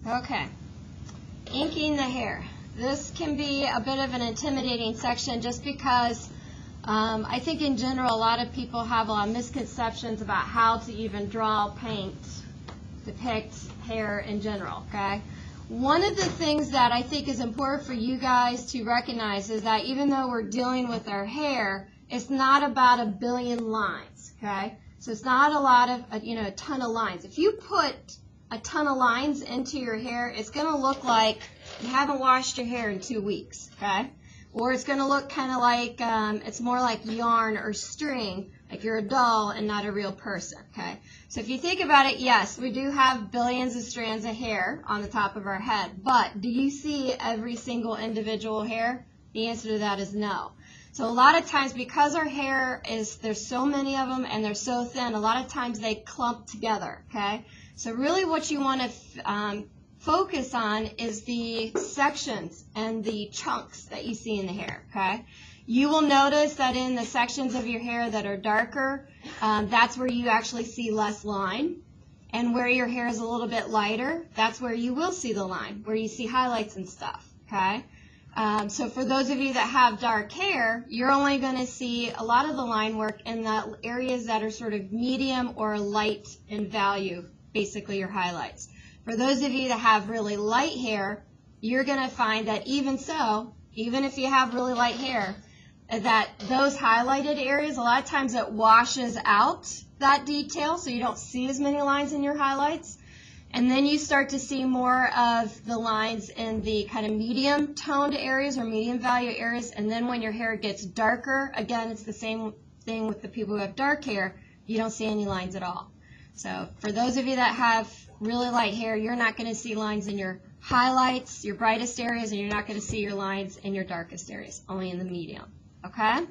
Okay, inking the hair. This can be a bit of an intimidating section just because I think in general a lot of people have a lot of misconceptions about how to even draw, paint, depict hair in general, okay? One of the things that I think is important for you guys to recognize is that even though we're dealing with our hair, it's not about a billion lines, okay? So it's not a lot of, a ton of lines. If you put a ton of lines into your hair, it's going to look like you haven't washed your hair in 2 weeks, okay? Or it's going to look kind of like, it's more like yarn or string, like you're a doll and not a real person, okay? So if you think about it, yes, we do have billions of strands of hair on the top of our head, but do you see every single individual hair? The answer to that is no. So a lot of times, because our hair there's so many of them and they're so thin, a lot of times they clump together, okay? So really what you want to focus on is the sections and the chunks that you see in the hair, okay? You will notice that in the sections of your hair that are darker, that's where you actually see less line. And where your hair is a little bit lighter, that's where you will see the line, where you see highlights and stuff, okay? So for those of you that have dark hair, you're only going to see a lot of the line work in the areas that are sort of medium or light in value, basically your highlights. For those of you that have really light hair, you're going to find that even so, even if you have really light hair, that those highlighted areas, a lot of times it washes out that detail, so you don't see as many lines in your highlights. And then you start to see more of the lines in the kind of medium toned areas or medium value areas. And then when your hair gets darker, again, it's the same thing with the people who have dark hair, you don't see any lines at all. So for those of you that have really light hair, you're not going to see lines in your highlights, your brightest areas, and you're not going to see your lines in your darkest areas, only in the medium. Okay?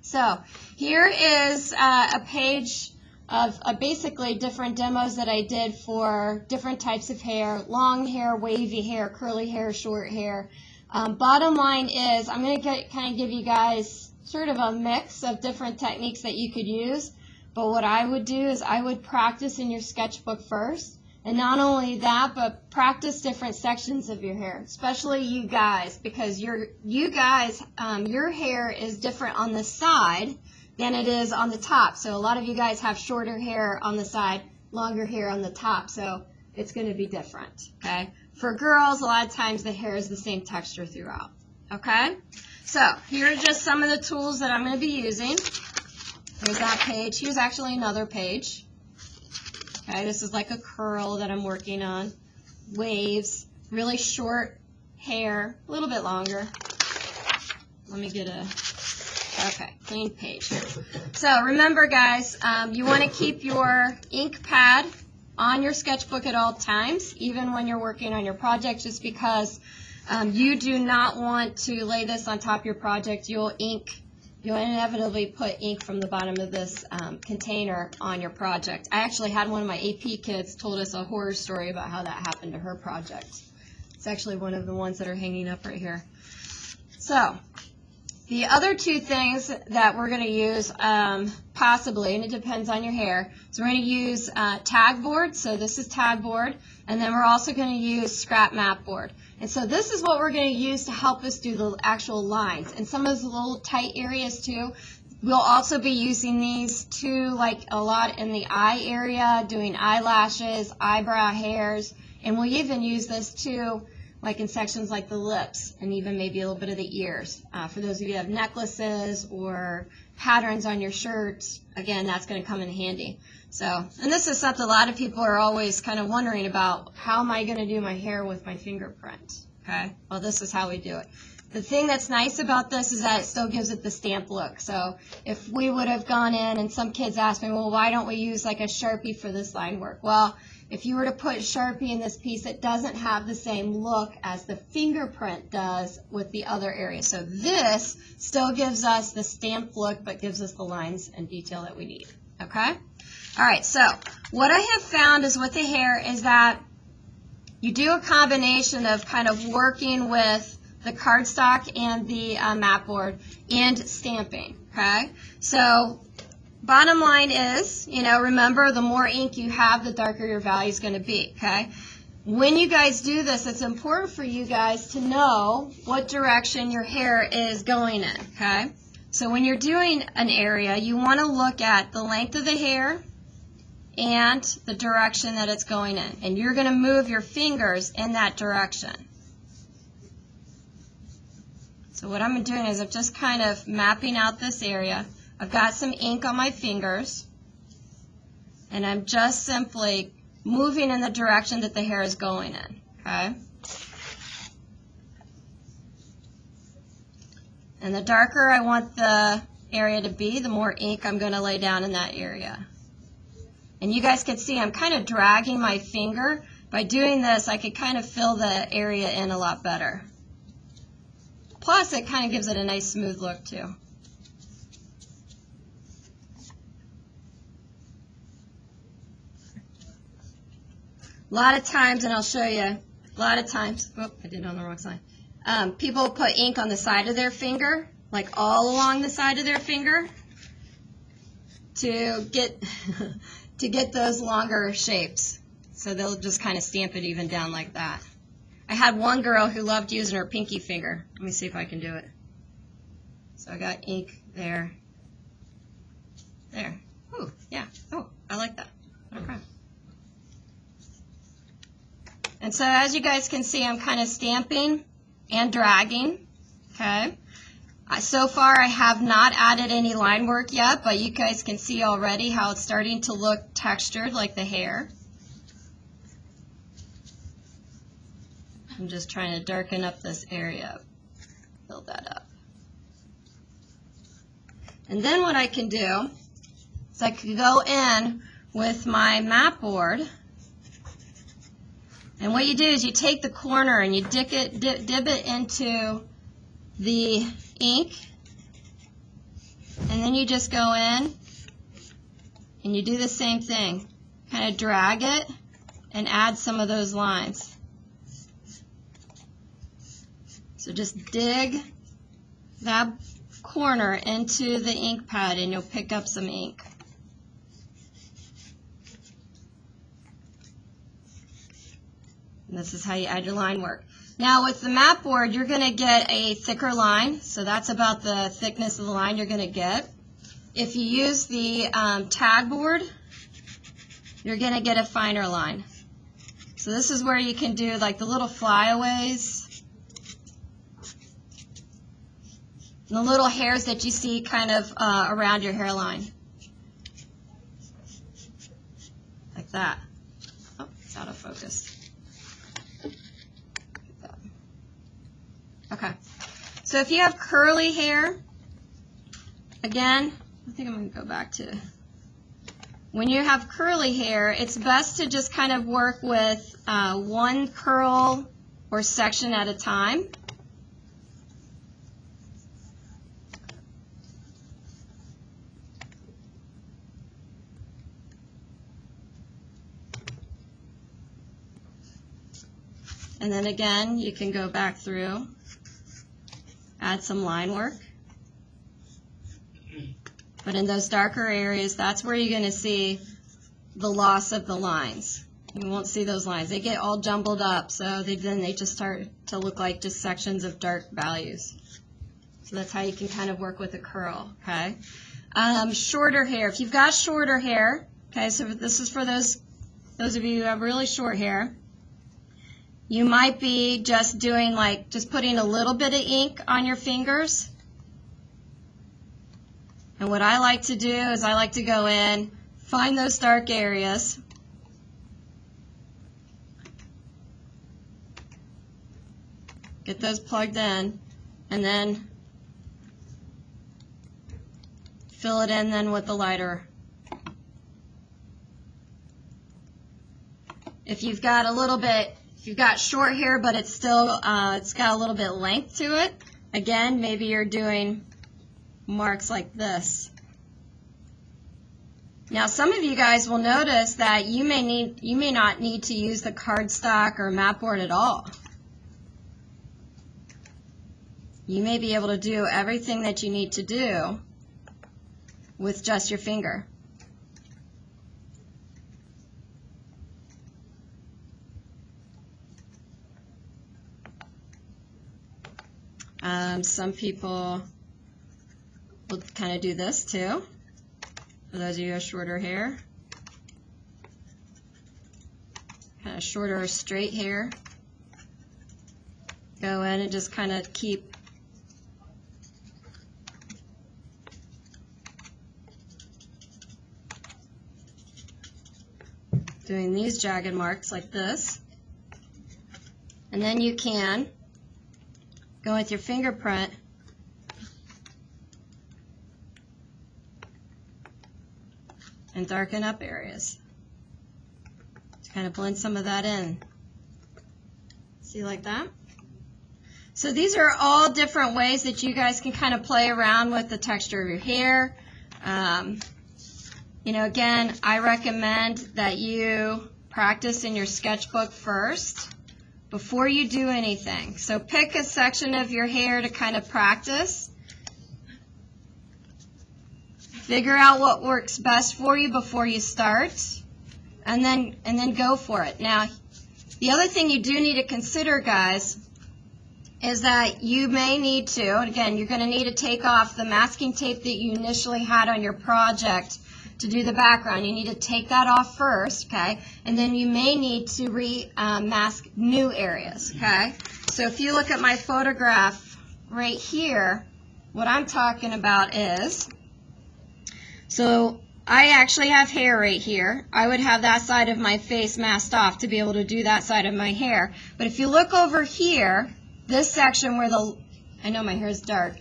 So here is a page of basically different demos that I did for different types of hair: long hair, wavy hair, curly hair, short hair. Bottom line is I'm going to kind of give you guys sort of a mix of different techniques that you could use. But what I would do is I would practice in your sketchbook first. And not only that, but practice different sections of your hair, especially you guys, because your hair is different on the side than it is on the top. So a lot of you guys have shorter hair on the side, longer hair on the top, so it's going to be different, okay? For girls, a lot of times the hair is the same texture throughout, okay? So here are just some of the tools that I'm going to be using. Here's that page. Here's actually another page. Okay, this is like a curl that I'm working on. Waves, really short hair, a little bit longer. Let me get okay, clean page here. So remember guys, you want to keep your ink pad on your sketchbook at all times, even when you're working on your project, just because you do not want to lay this on top of your project. You'll inevitably put ink from the bottom of this container on your project. I actually had one of my AP kids told us a horror story about how that happened to her project. It's actually one of the ones that are hanging up right here. So the other two things that we're going to use possibly, and it depends on your hair, so we're going to use tag board. So this is tag board, and then we're also going to use scrap map board. And so this is what we're going to use to help us do the actual lines. And some of those little tight areas too, we'll also be using these too, like a lot in the eye area, doing eyelashes, eyebrow hairs, and we'll even use this too, like in sections like the lips and even maybe a little bit of the ears. For those of you who have necklaces or patterns on your shirts, again, that's going to come in handy. So, and this is something a lot of people are always kind of wondering about: how am I going to do my hair with my fingerprint? Okay, well, this is how we do it. The thing that's nice about this is that it still gives it the stamp look. So if we would have gone in, and some kids ask me, well, why don't we use like a Sharpie for this line work? Well, if you were to put Sharpie in this piece, it doesn't have the same look as the fingerprint does with the other areas. So this still gives us the stamp look, but gives us the lines and detail that we need. Okay? All right, so what I have found is with the hair is that you do a combination of kind of working with the cardstock and the map board and stamping, okay? So bottom line is, remember, the more ink you have, the darker your value is going to be, okay? when you guys do this, it's important for you guys to know what direction your hair is going in, okay? So when you're doing an area, you want to look at the length of the hair and the direction that it's going in. And you're going to move your fingers in that direction. So what I'm doing is I'm just kind of mapping out this area. I've got some ink on my fingers, and I'm just simply moving in the direction that the hair is going in, okay? And the darker I want the area to be, the more ink I'm going to lay down in that area. And you guys can see I'm kind of dragging my finger. By doing this, I could kind of fill the area in a lot better. Plus, it kind of gives it a nice smooth look too. A lot of times, and I'll show you, a lot of times, oh, I did it on the wrong side. People put ink on the side of their finger, like all along the side of their finger, to get to get those longer shapes. So they'll just kind of stamp it even down like that. I had one girl who loved using her pinky finger. Let me see if I can do it. So I got ink there. There. Ooh, yeah. Oh, I like that. Okay. And so as you guys can see, I'm kind of stamping and dragging, okay? So far, I have not added any line work yet, but you guys can see already how it's starting to look textured like the hair. I'm just trying to darken up this area, build that up. And then what I can do is I can go in with my map board. And what you do is you take the corner and you dip it into the ink, and then you just go in and you do the same thing. Kind of drag it and add some of those lines. So just dig that corner into the ink pad and you'll pick up some ink. And this is how you add your line work. Now with the map board, you're going to get a thicker line. So that's about the thickness of the line you're going to get. If you use the tag board, you're going to get a finer line. So this is where you can do like the little flyaways, and the little hairs that you see kind of around your hairline. Like that. Oh, it's out of focus. Okay, so if you have curly hair, again, I think I'm going to go back to, when you have curly hair, it's best to just kind of work with one curl or section at a time. And then again, you can go back through. Add some line work. But in those darker areas, that's where you're going to see the loss of the lines. You won't see those lines. They get all jumbled up, so then they just start to look like just sections of dark values. So that's how you can kind of work with a curl, okay? Shorter hair. If you've got shorter hair, okay, so this is for those of you who have really short hair, you might be just doing like, just putting a little bit of ink on your fingers. And what I like to do is I like to go in, find those dark areas. Get those plugged in, and then fill it in then with the lighter. If you've got a little bit, if you've got short hair but it's still, it's got a little bit length to it, again, maybe you're doing marks like this. Now some of you guys will notice that you may not need to use the cardstock or map board at all. You may be able to do everything that you need to do with just your finger. Some people will kind of do this too, for those of you who have shorter hair. Kind of shorter or straight hair. Go in and just kind of keep doing these jagged marks like this. And then you can go with your fingerprint and darken up areas to kind of blend some of that in. See, like that? So these are all different ways that you guys can kind of play around with the texture of your hair. You know, again, I recommend that you practice in your sketchbook first before you do anything. So pick a section of your hair to kind of practice. Figure out what works best for you before you start, and then go for it. Now, the other thing you do need to consider, guys, is that you may need to, and again, you're going to need to take off the masking tape that you initially had on your project to do the background. You need to take that off first, okay? And then you may need to mask new areas, okay? So if you look at my photograph right here, what I'm talking about is, so I actually have hair right here. I would have that side of my face masked off to be able to do that side of my hair. But if you look over here, this section where I know my hair is dark.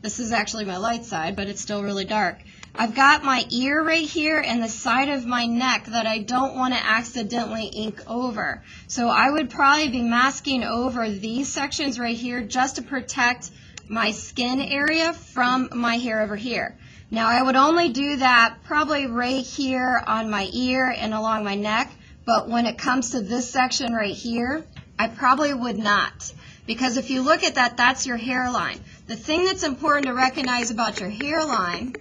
This is actually my light side, but it's still really dark. I've got my ear right here and the side of my neck that I don't want to accidentally ink over. So I would probably be masking over these sections right here just to protect my skin area from my hair over here. Now I would only do that probably right here on my ear and along my neck, but when it comes to this section right here, I probably would not. Because if you look at that, that's your hairline. The thing that's important to recognize about your hairline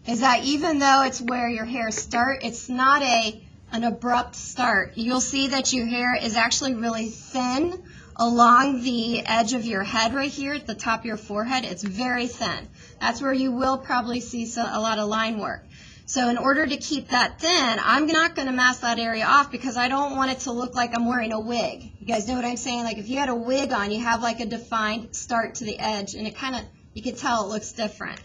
is that even though it's where your hair starts, it's not an abrupt start. You'll see that your hair is actually really thin along the edge of your head right here at the top of your forehead. It's very thin. That's where you will probably see a lot of line work. So in order to keep that thin, I'm not going to mask that area off because I don't want it to look like I'm wearing a wig. You guys know what I'm saying? Like if you had a wig on, you have like a defined start to the edge, and it kind of, you can tell it looks different.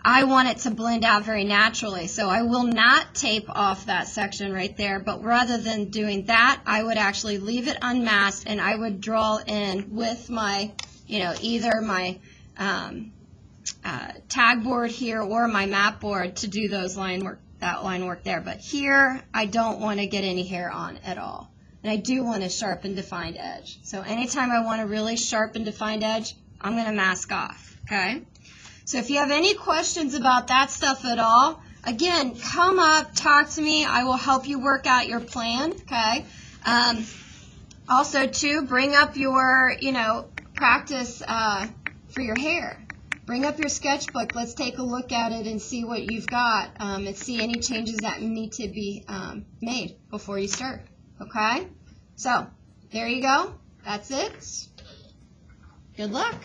I want it to blend out very naturally, so I will not tape off that section right there, but rather than doing that, I would actually leave it unmasked, and I would draw in with my, either my tag board here or my map board to do that line work there. But here, I don't want to get any hair on at all, and I do want a sharp and defined edge. So anytime I want a really sharp and defined edge, I'm going to mask off, okay? So if you have any questions about that stuff at all, again, come up, talk to me. I will help you work out your plan, okay? Also, too, bring up your, practice for your hair. Bring up your sketchbook. Let's take a look at it and see what you've got and see any changes that need to be made before you start, okay? So there you go. That's it. Good luck.